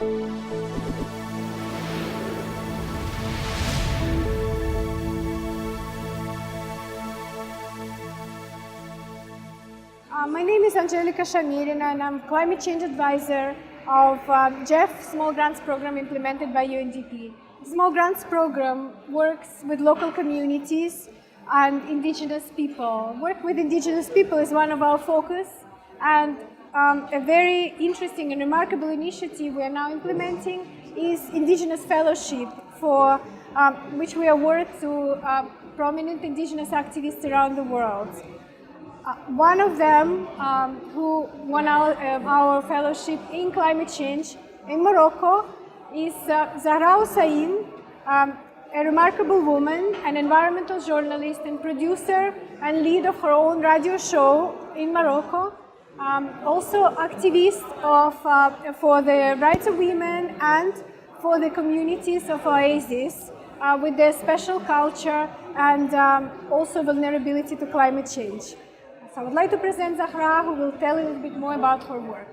My name is Angelica Shamirin, and I'm Climate Change Advisor of GEF Small Grants Program implemented by UNDP. The Small Grants Program works with local communities and indigenous people. Work with indigenous people is one of our focus, and a very interesting and remarkable initiative we are now implementing is Indigenous Fellowship, for which we award to prominent indigenous activists around the world. One of them who won our fellowship in climate change in Morocco is Zahra Hussain, a remarkable woman, an environmental journalist and producer and lead of her own radio show in Morocco. Also activist for the rights of women and for the communities of Oasis with their special culture and also vulnerability to climate change. So I would like to present Zahra, who will tell a little bit more about her work.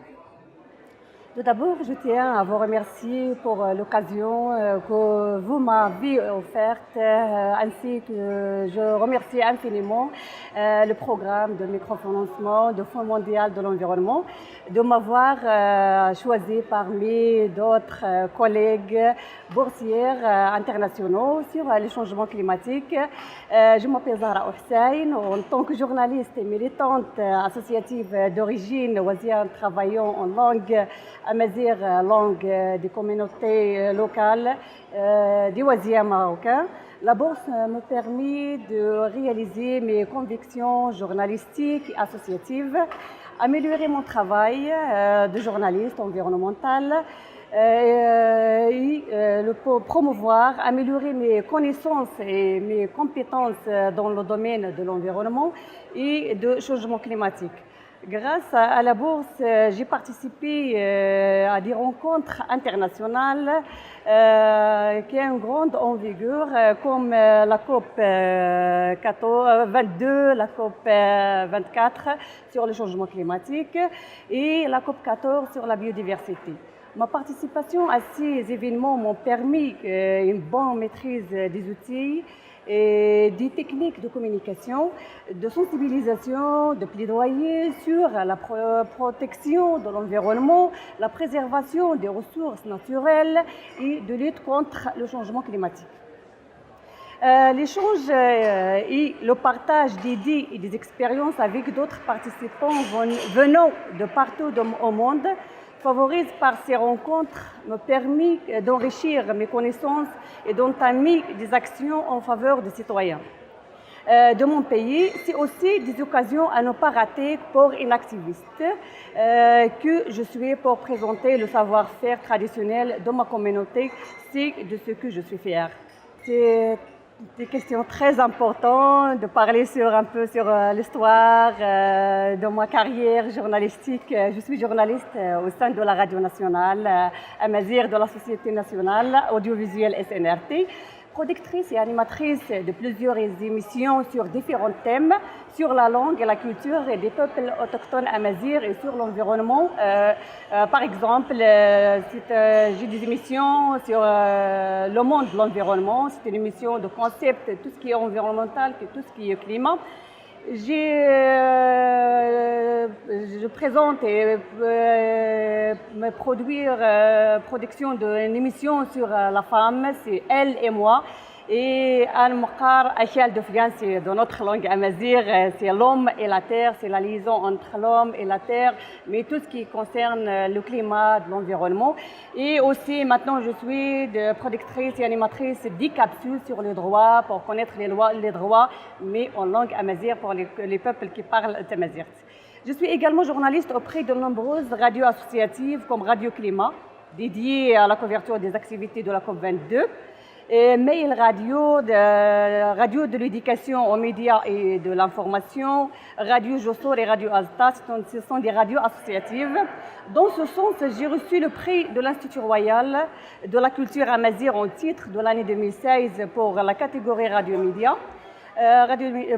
Tout d'abord, je tiens à vous remercier pour l'occasion que vous m'avez offerte, ainsi que je remercie infiniment le programme de microfinancement du Fonds mondial de l'environnement de m'avoir choisi parmi d'autres collègues boursières internationaux sur les changements climatiques. Je m'appelle Zahra Hussain. En tant que journaliste et militante associative d'origine oisienne travaillant en langue amazigh, langue des communautés locales des Oisiens marocains. La bourse me permet de réaliser mes convictions journalistiques et associatives, améliorer mon travail de journaliste environnemental et promouvoir, améliorer mes connaissances et mes compétences dans le domaine de l'environnement et du changement climatique. Grâce à la bourse, j'ai participé à des rencontres internationales qui ont une grande envergure, comme la COP 22, la COP 24 sur le changement climatique et la COP 14 sur la biodiversité. Ma participation à ces événements m'a permis une bonne maîtrise des outils et des techniques de communication, de sensibilisation, de plaidoyer sur la protection de l'environnement, la préservation des ressources naturelles et de lutte contre le changement climatique. L'échange et le partage d'idées et des expériences avec d'autres participants venant de partout au monde favorise par ces rencontres me permet d'enrichir mes connaissances et d'entamer des actions en faveur des citoyens de mon pays. C'est aussi des occasions à ne pas rater pour une activiste que je suis pour présenter le savoir-faire traditionnel de ma communauté. C'est de ce que je suis fière. C'est des questions très importantes, de parler un peu sur l'histoire de ma carrière journalistique. Je suis journaliste au sein de la Radio Nationale Amazigh de la Société Nationale Audiovisuelle SNRT, productrice et animatrice de plusieurs émissions sur différents thèmes, sur la langue et la culture des peuples autochtones amazighs et sur l'environnement. Par exemple, j'ai des émissions sur le monde de l'environnement. C'est une émission de concept, tout ce qui est environnemental, tout ce qui est climat. Je présente et me production d'une émission sur la femme, c'est Elle et moi. Et Al-Muqar Achal de Fgan, c'est dans notre langue amazigh, c'est l'homme et la terre, c'est la liaison entre l'homme et la terre, mais tout ce qui concerne le climat, l'environnement. Et aussi, maintenant, je suis productrice et animatrice des capsules sur les droits, pour connaître les droits, mais en langue amazigh pour les peuples qui parlent amazigh. Je suis également journaliste auprès de nombreuses radios associatives comme Radio Climat, dédiée à la couverture des activités de la COP 22. Mail radio de l'éducation aux médias et de l'information, Radio Jossor et Radio Azta, ce sont des radios associatives. Dans ce sens, j'ai reçu le prix de l'Institut Royal de la culture amazigh en titre de l'année 2016 pour la catégorie radio-média.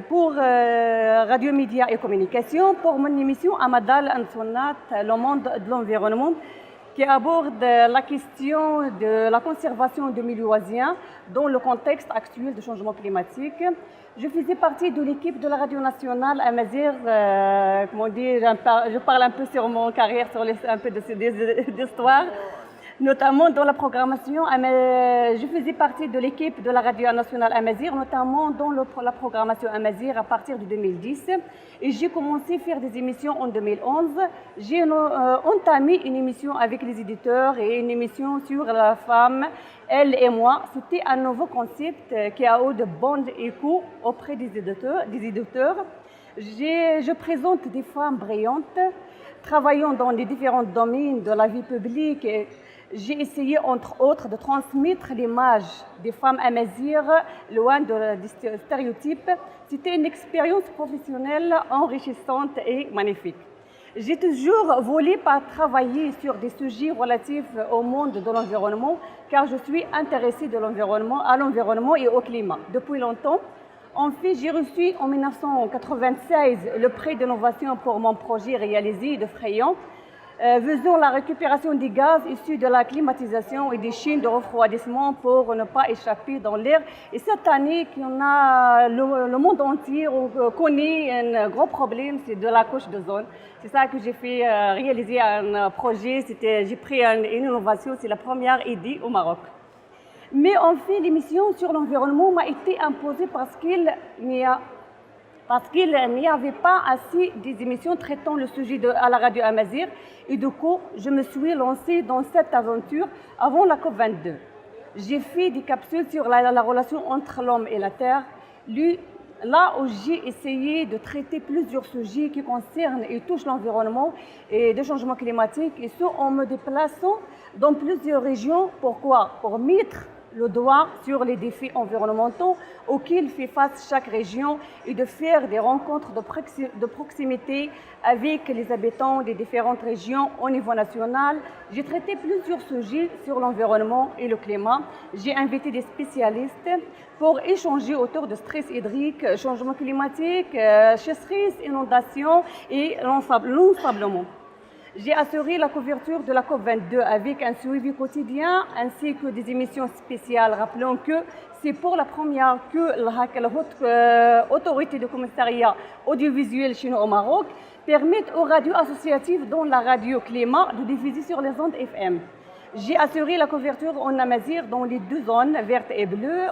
Pour Radio Média et Communication, pour mon émission Amadal Ansonat, le monde de l'environnement, qui aborde la question de la conservation du milieu oisien dans le contexte actuel du changement climatique. Je faisais partie de l'équipe de la Radio Nationale Amazir. Comment dire, je parle un peu sur mon carrière, sur un peu d'histoire. Notamment dans la programmation, je faisais partie de l'équipe de la Radio Nationale Amazir, notamment dans la programmation Amazir à partir de 2010. Et j'ai commencé à faire des émissions en 2011. J'ai entamé une émission avec les éditeurs et une émission sur la femme, elle et moi. C'était un nouveau concept qui a eu de bons échos auprès des éditeurs. Je présente des femmes brillantes, travaillant dans les différents domaines de la vie publique. J'ai essayé, entre autres, de transmettre l'image des femmes amazirs loin des stéréotypes. C'était une expérience professionnelle enrichissante et magnifique. J'ai toujours voulu travailler sur des sujets relatifs au monde de l'environnement, car je suis intéressée à l'environnement et au climat depuis longtemps. En fait, j'ai reçu en 1996 le prix d'innovation pour mon projet réalisé de Frayant, visant la récupération des gaz issus de la climatisation et des chaînes de refroidissement pour ne pas échapper dans l'air. Et cette année, le monde entier connaît un gros problème, c'est de la couche d'ozone. C'est ça que j'ai fait réaliser un projet. J'ai pris une innovation, c'est la première idée au Maroc. Mais en fait, l'émission sur l'environnement m'a été imposée parce qu'il n'y avait pas assez des émissions traitant le sujet à la radio Amazir. Et du coup, je me suis lancée dans cette aventure avant la COP22. J'ai fait des capsules sur la relation entre l'homme et la terre, là où j'ai essayé de traiter plusieurs sujets qui concernent et touchent l'environnement et le changement climatique, et ce, en me déplaçant dans plusieurs régions. Pourquoi? Pour mettre le doigt sur les défis environnementaux auxquels fait face chaque région et de faire des rencontres de proximité avec les habitants des différentes régions au niveau national. J'ai traité plusieurs sujets sur l'environnement et le climat. J'ai invité des spécialistes pour échanger autour de stress hydrique, changement climatique, sécheresse, inondations et l'ensablement. J'ai assuré la couverture de la COP22 avec un suivi quotidien ainsi que des émissions spéciales. Rappelons que c'est pour la première que la haute autorité de commissariat audiovisuel chinois au Maroc permet aux radios associatives, dont la radio climat, de diffuser sur les ondes FM. J'ai assuré la couverture en Amazir dans les deux zones, verte et bleue.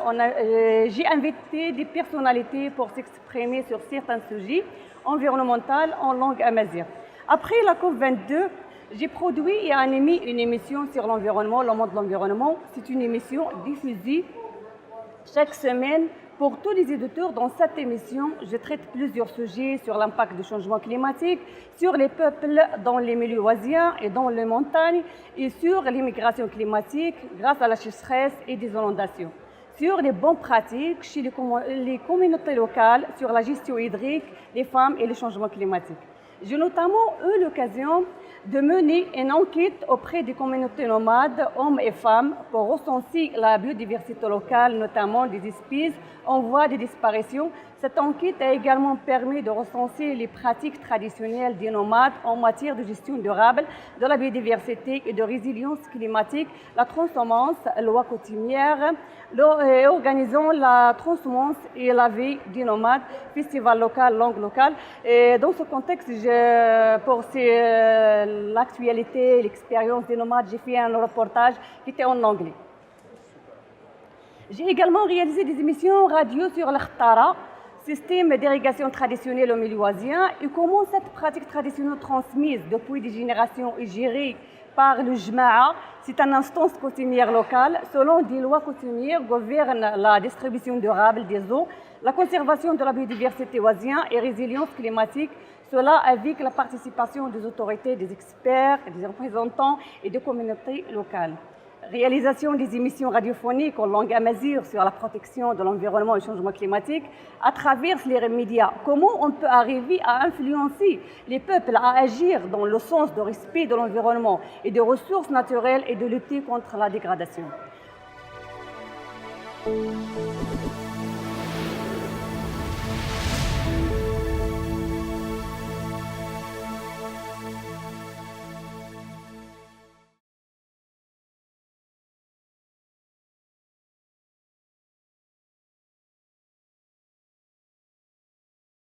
J'ai invité des personnalités pour s'exprimer sur certains sujets environnementaux en langue Amazir. Après la COP22, j'ai produit et animé une émission sur l'environnement, le monde de l'environnement. C'est une émission diffusée chaque semaine pour tous les éditeurs. Dans cette émission, je traite plusieurs sujets sur l'impact du changement climatique, sur les peuples dans les milieux oisiens et dans les montagnes, et sur l'immigration climatique grâce à la sécheresse et des inondations, sur les bonnes pratiques chez les communautés locales, sur la gestion hydrique, les femmes et le changement climatique. J'ai notamment eu l'occasion de mener une enquête auprès des communautés nomades, hommes et femmes, pour recenser la biodiversité locale, notamment des espèces en voie de disparition. Cette enquête a également permis de recenser les pratiques traditionnelles des nomades en matière de gestion durable de la biodiversité et de résilience climatique, la transhumance, loi coutumière, organisant la transhumance et la vie des nomades, festival local, langue locale. Et dans ce contexte, pour l'actualité, l'expérience des nomades, j'ai fait un reportage qui était en anglais. J'ai également réalisé des émissions radio sur l'Khtara, système d'irrigation traditionnel au milieu oisien, et comment cette pratique traditionnelle transmise depuis des générations et gérée par le Jma'a, c'est une instance coutumière locale, selon des lois coutumières, gouverne la distribution durable des eaux, la conservation de la biodiversité oisienne et résilience climatique, cela avec la participation des autorités, des experts, des représentants et des communautés locales. Réalisation des émissions radiophoniques en langue amazigh sur la protection de l'environnement et le changement climatique à travers les médias. Comment on peut arriver à influencer les peuples à agir dans le sens de respect de l'environnement et des ressources naturelles et de lutter contre la dégradation.